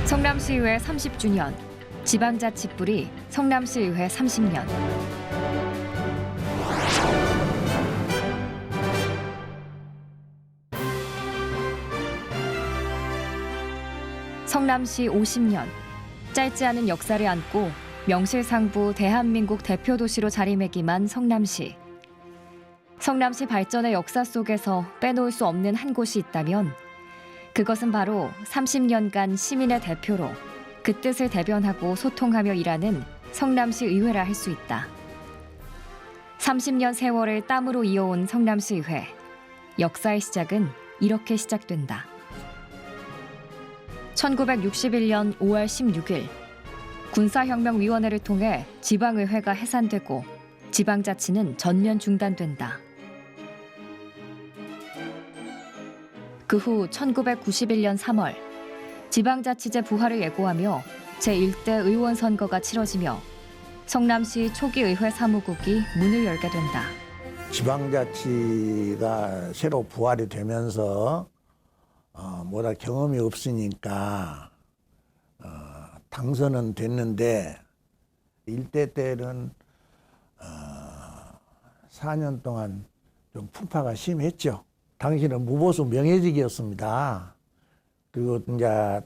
성남시의회 30주년, 지방자치뿌리 성남시의회 30년. 성남시 50년, 짧지 않은 역사를 안고 명실상부 대한민국 대표도시로 자리매김한 성남시. 성남시 발전의 역사 속에서 빼놓을 수 없는 한 곳이 있다면 그것은 바로 30년간 시민의 대표로 그 뜻을 대변하고 소통하며 일하는 성남시 의회라 할 수 있다. 30년 세월을 땀으로 이어온 성남시 의회. 역사의 시작은 이렇게 시작된다. 1961년 5월 16일 군사혁명위원회를 통해 지방의회가 해산되고 지방자치는 전면 중단된다. 그 후 1991년 3월 지방자치제 부활을 예고하며 제1대 의원 선거가 치러지며 성남시 초기 의회 사무국이 문을 열게 된다. 지방자치가 새로 부활이 되면서 뭐라 경험이 없으니까 당선은 됐는데 일대 때는 4년 동안 좀 풍파가 심했죠. 당시는 무보수 명예직이었습니다. 그리고 이제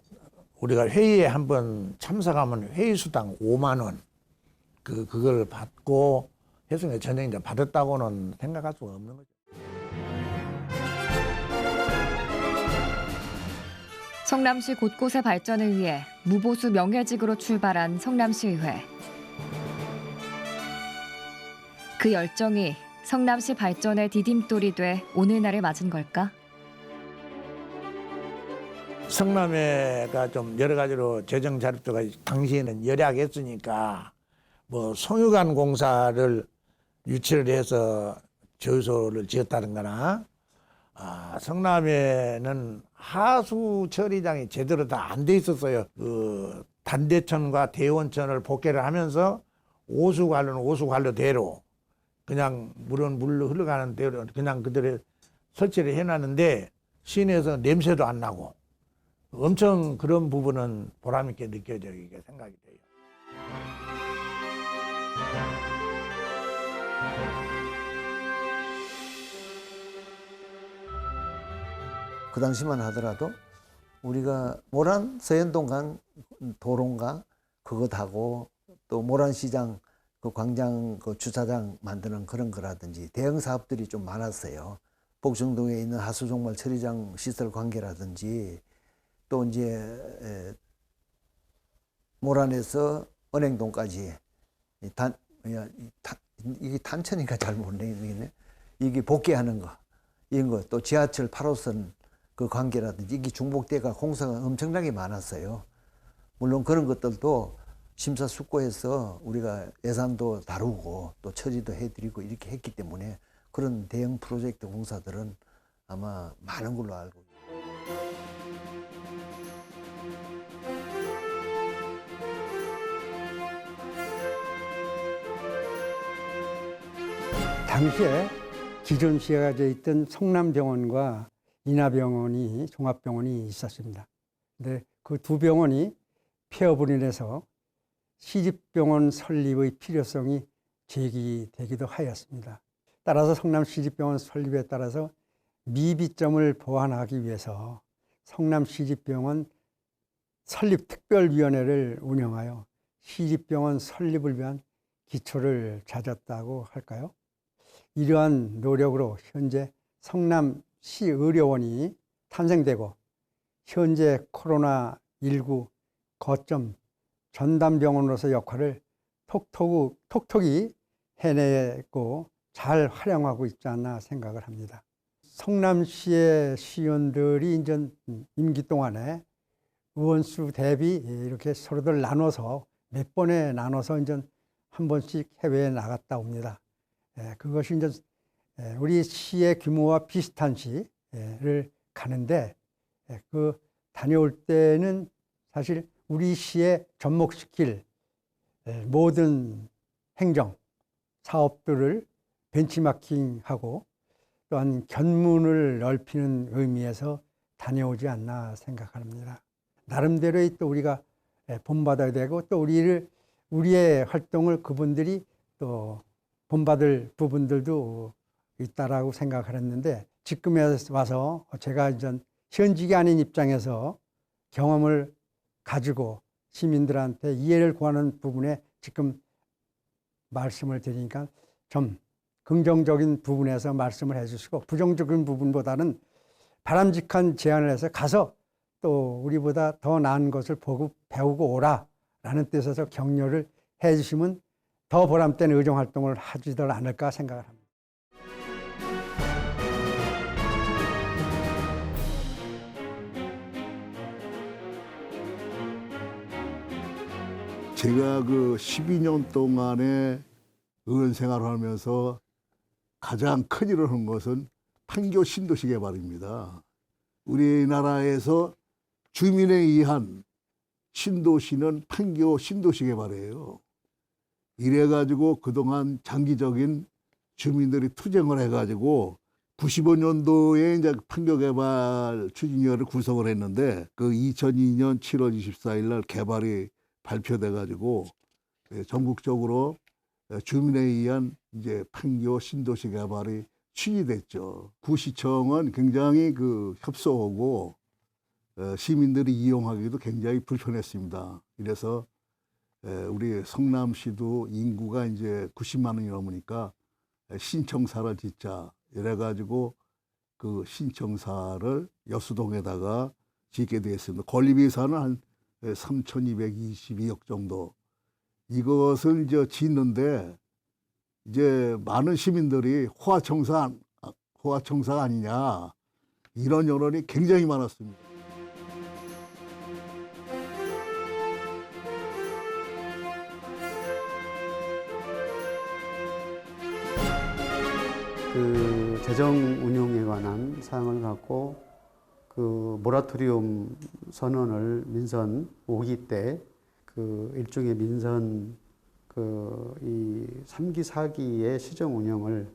우리가 회의에 한번 참석하면 회의 수당 5만 원 그걸 받고 해서 전혀 이제 받았다고는 생각할 수가 없는 거죠. 성남시 곳곳의 발전을 위해 무보수 명예직으로 출발한 성남시의회. 그 열정이 성남시 발전의 디딤돌이 돼 오늘날을 맞은 걸까? 성남회가 좀 여러 가지로 재정 자립도가 당시에는 열악했으니까 뭐 송유관 공사를 유치를 해서 저유소를 지었다는 거나 성남에는 하수 처리장이 제대로 다 안 돼 있었어요. 그 단대천과 대원천을 복개를 하면서 오수관로는 오수관로대로 그냥 물은 물로 흘러가는 대로 그냥 그대로 설치를 해놨는데 시내에서 냄새도 안 나고 엄청 그런 부분은 보람 있게 느껴져요. 이게 생각이 돼요. 그 당시만 하더라도 우리가 모란 서현동강 도로인가 그거 타고 또 모란시장 그 광장 그 주차장 만드는 그런 거라든지 대형 사업들이 좀 많았어요. 복층동에 있는 하수종말 처리장 시설 관계라든지 또 이제 모란에서 은행동까지 이게 단천이니까 잘 모르겠네. 이게 복개하는 거 이런 거 또 지하철 8호선 그 관계라든지 이게 중복대가 공사가 엄청나게 많았어요. 물론 그런 것들도 심사숙고해서 우리가 예산도 다루고 또 처리도 해드리고 이렇게 했기 때문에 그런 대형 프로젝트 공사들은 아마 많은 걸로 알고 당시에 기존 지어져 있던 성남병원과 인하병원이 종합병원이 있었습니다. 근데 그 두 병원이 폐업으로 인해서 시립병원 설립의 필요성이 제기되기도 하였습니다. 따라서 성남시립병원 설립에 따라서 미비점을 보완하기 위해서 성남시립병원 설립특별위원회를 운영하여 시립병원 설립을 위한 기초를 찾았다고 할까요? 이러한 노력으로 현재 성남시의료원이 탄생되고 현재 코로나19 거점 전담병원으로서 역할을 톡톡히 해내고 잘 활용하고 있지 않나 생각을 합니다. 성남시의 시의원들이 이제 임기 동안에 의원수 대비 이렇게 서로들 나눠서 몇 번에 나눠서 이제 한 번씩 해외에 나갔다 옵니다. 그것이 이제 우리 시의 규모와 비슷한 시를 가는데 그 다녀올 때는 사실 우리 시에 접목시킬 모든 행정 사업들을 벤치마킹하고 또한 견문을 넓히는 의미에서 다녀오지 않나 생각합니다. 나름대로의 또 우리가 본받아야 되고 또 우리의 활동을 그분들이 또 본받을 부분들도 있다라고 생각을 했는데 지금에 와서 제가 이제 현직이 아닌 입장에서 경험을 가지고 시민들한테 이해를 구하는 부분에 지금 말씀을 드리니까 좀 긍정적인 부분에서 말씀을 해주시고 부정적인 부분보다는 바람직한 제안을 해서 가서 또 우리보다 더 나은 것을 보고 배우고 오라라는 뜻에서 격려를 해주시면 더 보람된 의정활동을 하지들 않을까 생각을 합니다. 제가 그 12년 동안의 의원 생활을 하면서 가장 큰 일을 한 것은 판교 신도시 개발입니다. 우리나라에서 주민에 의한 신도시는 판교 신도시 개발이에요. 이래가지고 그동안 장기적인 주민들이 투쟁을 해가지고 95년도에 이제 판교 개발 추진위원회를 구성을 했는데 그 2002년 7월 24일 날 개발이 발표돼가지고 전국적으로 주민에 의한 이제 판교 신도시 개발이 추진됐죠. 구시청은 굉장히 그 협소하고 시민들이 이용하기도 굉장히 불편했습니다. 이래서 우리 성남시도 인구가 이제 90만 원이 넘으니까 신청사를 짓자 이래가지고 그 신청사를 여수동에다가 짓게 되었습니다. 건립 예산은 한 3,222억 정도. 이것을 이제 짓는데 이제 많은 시민들이 호화청사가 아니냐 이런 여론이 굉장히 많았습니다. 그 재정 운용에 관한 사항을 갖고 그 모라토리움 선언을 민선 5기 때 그 일종의 민선 그 이 3기 4기의 시정 운영을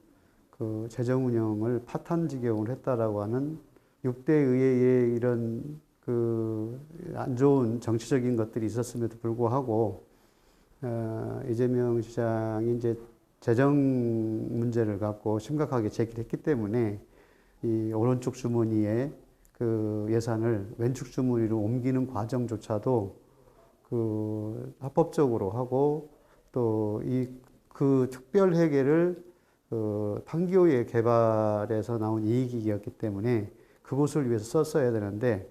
그 재정 운영을 파탄지경을 했다라고 하는 6대 의회의 이런 그 안 좋은 정치적인 것들이 있었음에도 불구하고 이재명 시장이 이제 재정 문제를 갖고 심각하게 제기를 했기 때문에 이 오른쪽 주머니에 그 예산을 왼쪽 주머니로 옮기는 과정조차도 그 합법적으로 하고 또 그 특별 회계를 그 판교의 개발에서 나온 이익이었기 때문에 그곳을 위해서 썼어야 되는데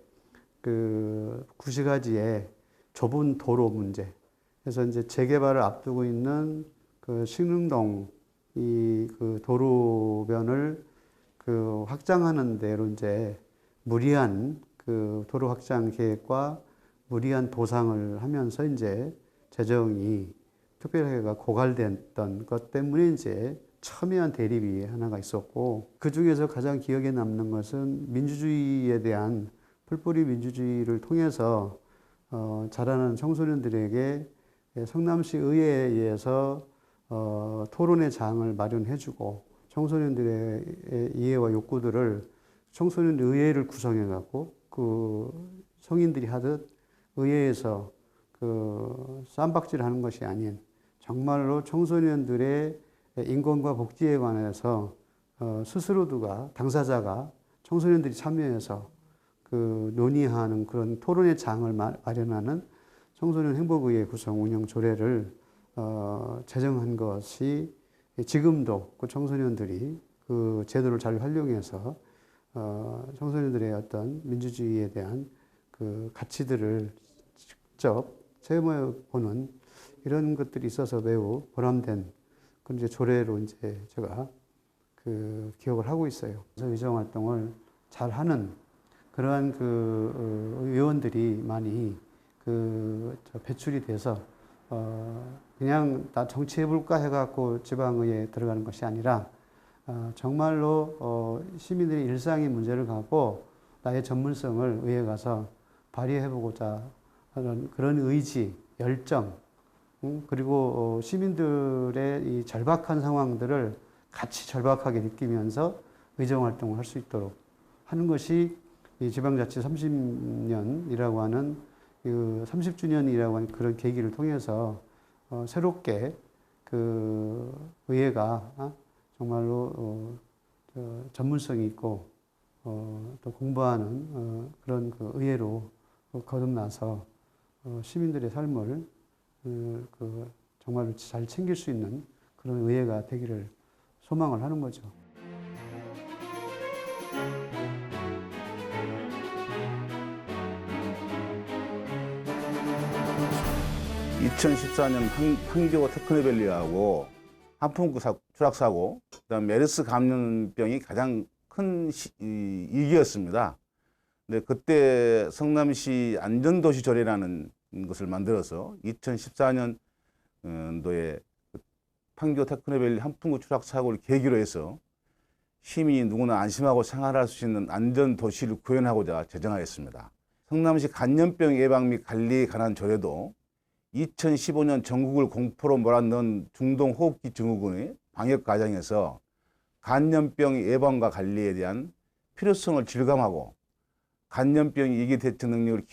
그 구시가지의 좁은 도로 문제 그래서 이제 재개발을 앞두고 있는 그 신흥동 이 그 도로변을 그 확장하는 대로 이제 무리한 그 도로 확장 계획과 무리한 보상을 하면서 이제 재정이 특별회계가 고갈됐던 것 때문에 이제 첨예한 대립이 하나가 있었고 그 중에서 가장 기억에 남는 것은 민주주의에 대한 풀뿌리 민주주의를 통해서 자라는 청소년들에게 성남시 의회에 의해서 토론의 장을 마련해주고 청소년들의 이해와 욕구들을 청소년 의회를 구성해갖고 그 성인들이 하듯 의회에서 그 쌈박질하는 것이 아닌 정말로 청소년들의 인권과 복지에 관해서 스스로도가 당사자가 청소년들이 참여해서 그 논의하는 그런 토론의 장을 마련하는 청소년 행복의회 구성 운영 조례를 제정한 것이 지금도 그 청소년들이 그 제도를 잘 활용해서 청소년들의 어떤 민주주의에 대한 그 가치들을 직접 체험해 보는 이런 것들이 있어서 매우 보람된 그런 이제 조례로 이제 제가 그 기억을 하고 있어요. 그래서 의정 활동을 잘 하는 그러한 의원들이 많이 배출이 돼서 그냥 나 정치해볼까 해갖고 지방의회에 들어가는 것이 아니라 정말로 시민들의 일상의 문제를 갖고 나의 전문성을 의회에 가서 발휘해보고자 하는 그런 의지, 열정, 그리고 시민들의 이 절박한 상황들을 같이 절박하게 느끼면서 의정활동을 할 수 있도록 하는 것이 이 지방자치 30년이라고 하는 30주년이라고 하는 그런 계기를 통해서 새롭게 의회가 정말로 전문성이 있고 또 공부하는 그런 의회로 거듭나서 시민들의 삶을 정말로 잘 챙길 수 있는 그런 의회가 되기를 소망을 하는 거죠. 2014년 판교 테크노밸리하고 한풍구 추락사고, 그다음 메르스 감염병이 가장 큰 위기였습니다. 근데 그때 성남시 안전도시조례라는 것을 만들어서 2014년도에 판교 테크노밸리 한풍구 추락사고를 계기로 해서 시민이 누구나 안심하고 생활할 수 있는 안전도시를 구현하고자 제정하였습니다. 성남시 간염병 예방 및 관리에 관한 조례도 2015년 전국을 공포로 몰아넣은 중동호흡기 증후군의 방역 과정에서 간염병 예방과 관리에 대한 필요성을 절감하고 간염병 위기 대처 능력을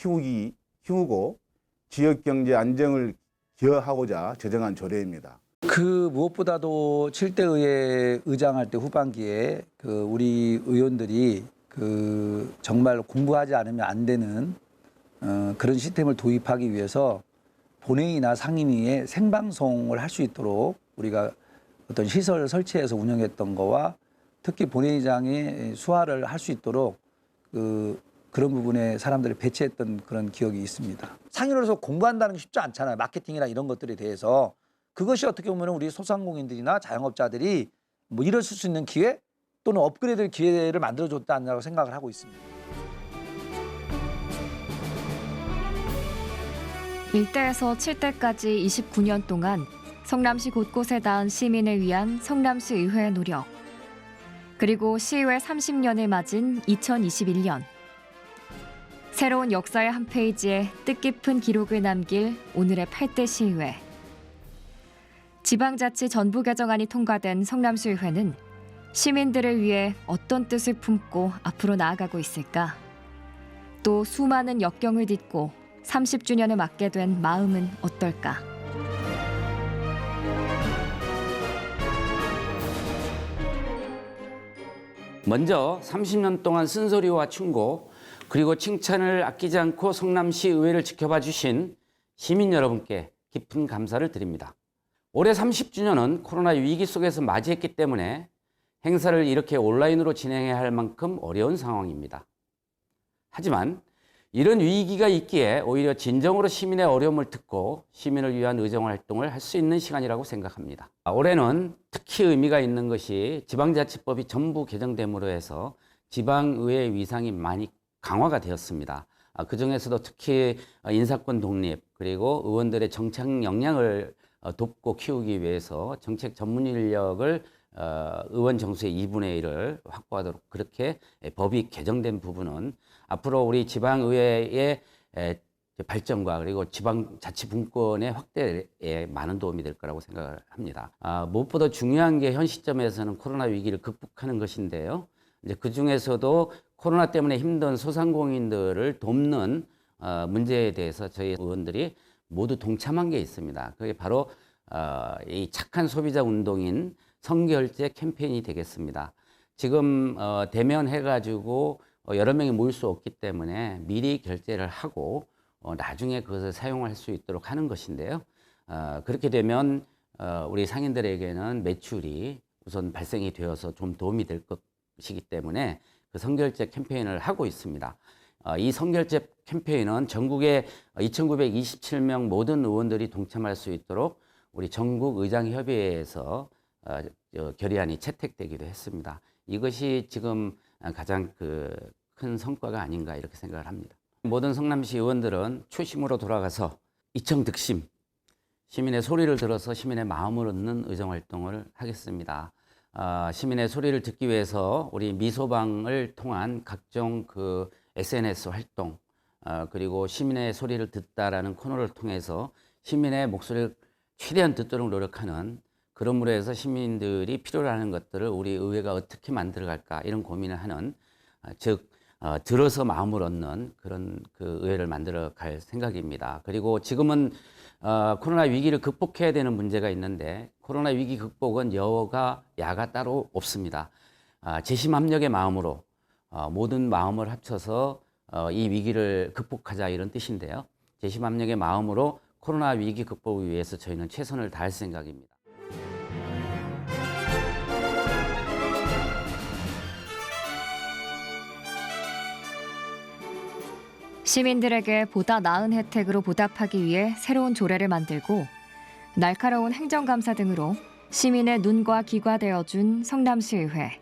키우고 지역경제 안정을 기여하고자 제정한 조례입니다. 그 무엇보다도 7대 의회 의장할 때 후반기에 우리 의원들이 정말 공부하지 않으면 안 되는 그런 시스템을 도입하기 위해서 본회의나 상임위에 생방송을 할 수 있도록 우리가 어떤 시설을 설치해서 운영했던 거와 특히 본회의장에 수화를 할 수 있도록 그런 부분에 사람들을 배치했던 그런 기억이 있습니다. 상인으로서 공부한다는 게 쉽지 않잖아요. 마케팅이나 이런 것들에 대해서. 그것이 어떻게 보면 우리 소상공인들이나 자영업자들이 뭐 이뤘을 수 있는 기회 또는 업그레이드 기회를 만들어줬다고 생각을 하고 있습니다. 1대에서 7대까지 29년 동안 성남시 곳곳에 닿은 시민을 위한 성남시 의회의 노력. 그리고 시의회 30년을 맞은 2021년. 새로운 역사의 한 페이지에 뜻깊은 기록을 남길 오늘의 8대 시의회. 지방자치 전부 개정안이 통과된 성남시의회는 시민들을 위해 어떤 뜻을 품고 앞으로 나아가고 있을까? 또 수많은 역경을 딛고 30주년을 맞게 된 마음은 어떨까? 먼저 30년 동안 쓴소리와 충고 그리고 칭찬을 아끼지 않고 성남시 의회를 지켜봐 주신 시민 여러분께 깊은 감사를 드립니다. 올해 30주년은 코로나 위기 속에서 맞이했기 때문에 행사를 이렇게 온라인으로 진행해야 할 만큼 어려운 상황입니다. 하지만 이런 위기가 있기에 오히려 진정으로 시민의 어려움을 듣고 시민을 위한 의정활동을 할 수 있는 시간이라고 생각합니다. 올해는 특히 의미가 있는 것이 지방자치법이 전부 개정됨으로 해서 지방의회 위상이 많이 강화가 되었습니다. 그중에서도 특히 인사권 독립 그리고 의원들의 정책 역량을 돕고 키우기 위해서 정책 전문 인력을 의원 정수의 2분의 1을 확보하도록 그렇게 법이 개정된 부분은 앞으로 우리 지방의회의 발전과 그리고 지방자치분권의 확대에 많은 도움이 될 거라고 생각을 합니다. 무엇보다 중요한 게 현 시점에서는 코로나 위기를 극복하는 것인데요. 이제 그 중에서도 코로나 때문에 힘든 소상공인들을 돕는 문제에 대해서 저희 의원들이 모두 동참한 게 있습니다. 그게 바로 이 착한 소비자 운동인 선결제 캠페인이 되겠습니다. 지금 대면해가지고 여러 명이 모일 수 없기 때문에 미리 결제를 하고 나중에 그것을 사용할 수 있도록 하는 것인데요. 그렇게 되면 우리 상인들에게는 매출이 우선 발생이 되어서 좀 도움이 될 것이기 때문에 그 선결제 캠페인을 하고 있습니다. 이 선결제 캠페인은 전국의 2,927명 모든 의원들이 동참할 수 있도록 우리 전국의장협의회에서 결의안이 채택되기도 했습니다. 이것이 지금 가장 큰 성과가 아닌가 이렇게 생각을 합니다. 모든 성남시 의원들은 초심으로 돌아가서 이청득심, 시민의 소리를 들어서 시민의 마음을 얻는 의정활동을 하겠습니다. 시민의 소리를 듣기 위해서 우리 미소방을 통한 각종 그 SNS 활동, 그리고 시민의 소리를 듣다라는 코너를 통해서 시민의 목소리를 최대한 듣도록 노력하는 그런 무리에서 시민들이 필요로 하는 것들을 우리 의회가 어떻게 만들어갈까 이런 고민을 하는, 즉 들어서 마음을 얻는 그런 그 의회를 만들어갈 생각입니다. 그리고 지금은 코로나 위기를 극복해야 되는 문제가 있는데 코로나 위기 극복은 여가 야가 따로 없습니다. 재심합력의 마음으로 모든 마음을 합쳐서 이 위기를 극복하자 이런 뜻인데요. 재심합력의 마음으로 코로나 위기 극복을 위해서 저희는 최선을 다할 생각입니다. 시민들에게 보다 나은 혜택으로 보답하기 위해 새로운 조례를 만들고 날카로운 행정감사 등으로 시민의 눈과 귀가 되어준 성남시의회.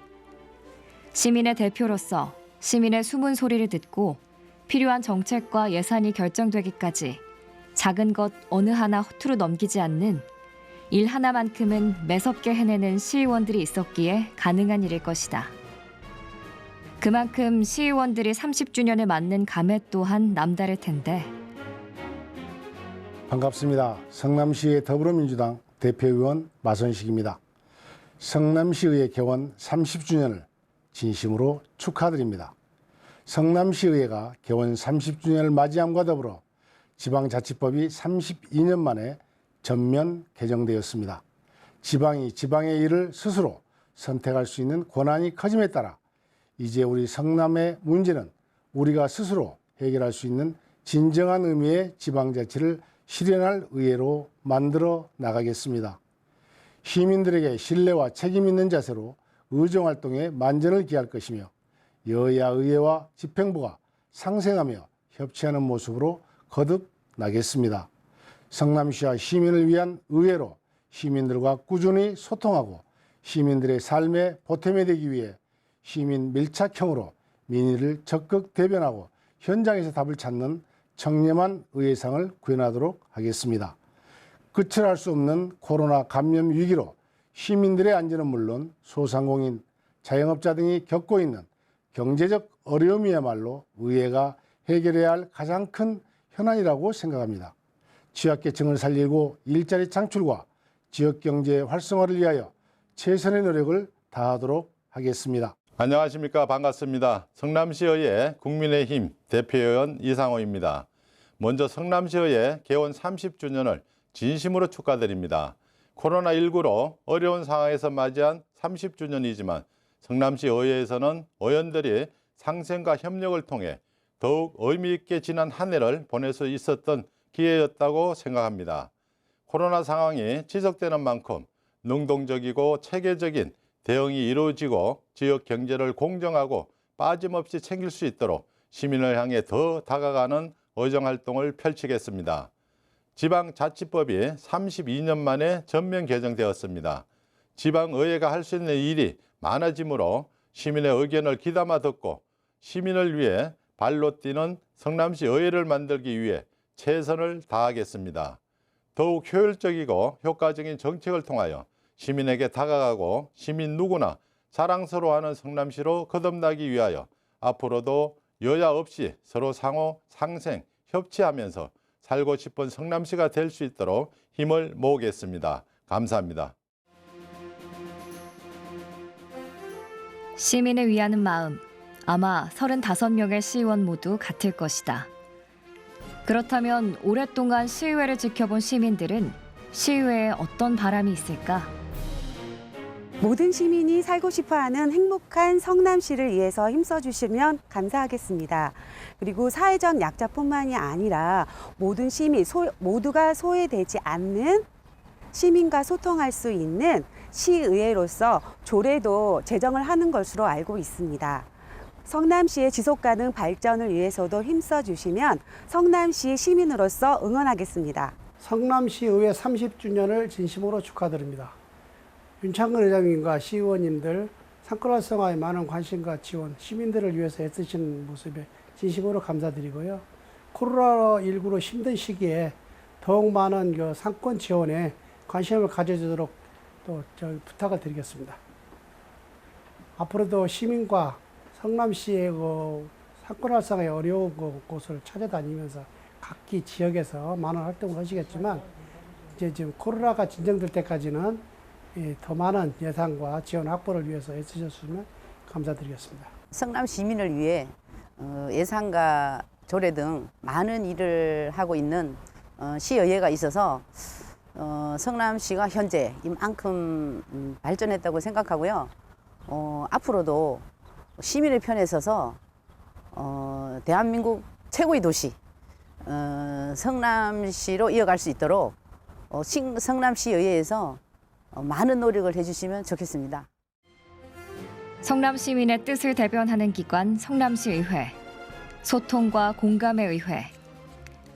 시민의 대표로서 시민의 숨은 소리를 듣고 필요한 정책과 예산이 결정되기까지 작은 것 어느 하나 허투루 넘기지 않는 일 하나만큼은 매섭게 해내는 시의원들이 있었기에 가능한 일일 것이다. 그만큼 시의원들이 30주년을 맞는 감회 또한 남다를 텐데. 반갑습니다. 성남시의 더불어민주당 대표의원 마선식입니다. 성남시의회 개원 30주년을 진심으로 축하드립니다. 성남시의회가 개원 30주년을 맞이함과 더불어 지방자치법이 32년 만에 전면 개정되었습니다. 지방이 지방의 일을 스스로 선택할 수 있는 권한이 커짐에 따라 이제 우리 성남의 문제는 우리가 스스로 해결할 수 있는 진정한 의미의 지방자치를 실현할 의회로 만들어 나가겠습니다. 시민들에게 신뢰와 책임 있는 자세로 의정활동에 만전을 기할 것이며 여야 의회와 집행부가 상생하며 협치하는 모습으로 거듭나겠습니다. 성남시와 시민을 위한 의회로 시민들과 꾸준히 소통하고 시민들의 삶에 보탬이 되기 위해 시민 밀착형으로 민의를 적극 대변하고 현장에서 답을 찾는 청렴한 의회상을 구현하도록 하겠습니다. 끝을 알 수 없는 코로나 감염 위기로 시민들의 안전은 물론 소상공인, 자영업자 등이 겪고 있는 경제적 어려움이야말로 의회가 해결해야 할 가장 큰 현안이라고 생각합니다. 취약계층을 살리고 일자리 창출과 지역경제 활성화를 위하여 최선의 노력을 다하도록 하겠습니다. 안녕하십니까. 반갑습니다. 성남시의회 국민의힘 대표의원 이상호입니다. 먼저 성남시의회 개원 30주년을 진심으로 축하드립니다. 코로나19로 어려운 상황에서 맞이한 30주년이지만 성남시 의회에서는 의원들이 상생과 협력을 통해 더욱 의미 있게 지난 한 해를 보낼 수 있었던 기회였다고 생각합니다. 코로나 상황이 지속되는 만큼 능동적이고 체계적인 대응이 이루어지고 지역 경제를 공정하고 빠짐없이 챙길 수 있도록 시민을 향해 더 다가가는 의정활동을 펼치겠습니다. 지방자치법이 32년 만에 전면 개정되었습니다. 지방의회가 할 수 있는 일이 많아지므로 시민의 의견을 귀담아 듣고 시민을 위해 발로 뛰는 성남시 의회를 만들기 위해 최선을 다하겠습니다. 더욱 효율적이고 효과적인 정책을 통하여 시민에게 다가가고 시민 누구나 자랑스러워하는 성남시로 거듭나기 위하여 앞으로도 여야 없이 서로 상호 상생, 협치하면서 살고 싶은 성남시가 될 수 있도록 힘을 모으겠습니다. 감사합니다. 시민을 위하는 마음, 아마 35명의 시의원 모두 같을 것이다. 그렇다면 오랫동안 시의회를 지켜본 시민들은 시의회에 어떤 바람이 있을까? 모든 시민이 살고 싶어하는 행복한 성남시를 위해서 힘써주시면 감사하겠습니다. 그리고 사회적 약자뿐만이 아니라 모든 시민 모두가 소외되지 않는 시민과 소통할 수 있는 시의회로서 조례도 제정을 하는 것으로 알고 있습니다. 성남시의 지속가능 발전을 위해서도 힘써주시면 성남시 시민으로서 응원하겠습니다. 성남시의회 30주년을 진심으로 축하드립니다. 윤창근 회장님과 시의원님들 산골 활성화에 많은 관심과 지원, 시민들을 위해서 애쓰시는 모습에 진심으로 감사드리고요. 코로나19로 힘든 시기에 더욱 많은 그 상권 지원에 관심을 가져주도록 또 부탁을 드리겠습니다. 앞으로도 시민과 성남시의 그 상권 활성화의 어려운 곳을 찾아다니면서 각기 지역에서 많은 활동을 하시겠지만 이제 지금 코로나가 진정될 때까지는 더 많은 예산과 지원 확보를 위해서 애쓰셨으면 감사드리겠습니다. 성남 시민을 위해 예산과 조례 등 많은 일을 하고 있는 시의회가 있어서 성남시가 현재 이만큼 발전했다고 생각하고요. 앞으로도 시민의 편에 서서 대한민국 최고의 도시 성남시로 이어갈 수 있도록 성남시의회에서 많은 노력을 해주시면 좋겠습니다. 성남 시민의 뜻을 대변하는 기관 성남시의회. 소통과 공감의 의회.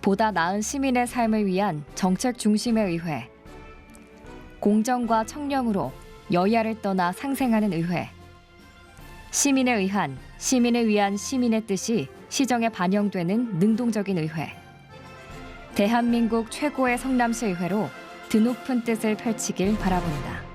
보다 나은 시민의 삶을 위한 정책 중심의 의회. 공정과 청렴으로 여야를 떠나 상생하는 의회. 시민에 의한, 시민을 위한 시민의 뜻이 시정에 반영되는 능동적인 의회. 대한민국 최고의 성남시의회로 드높은 뜻을 펼치길 바라본다.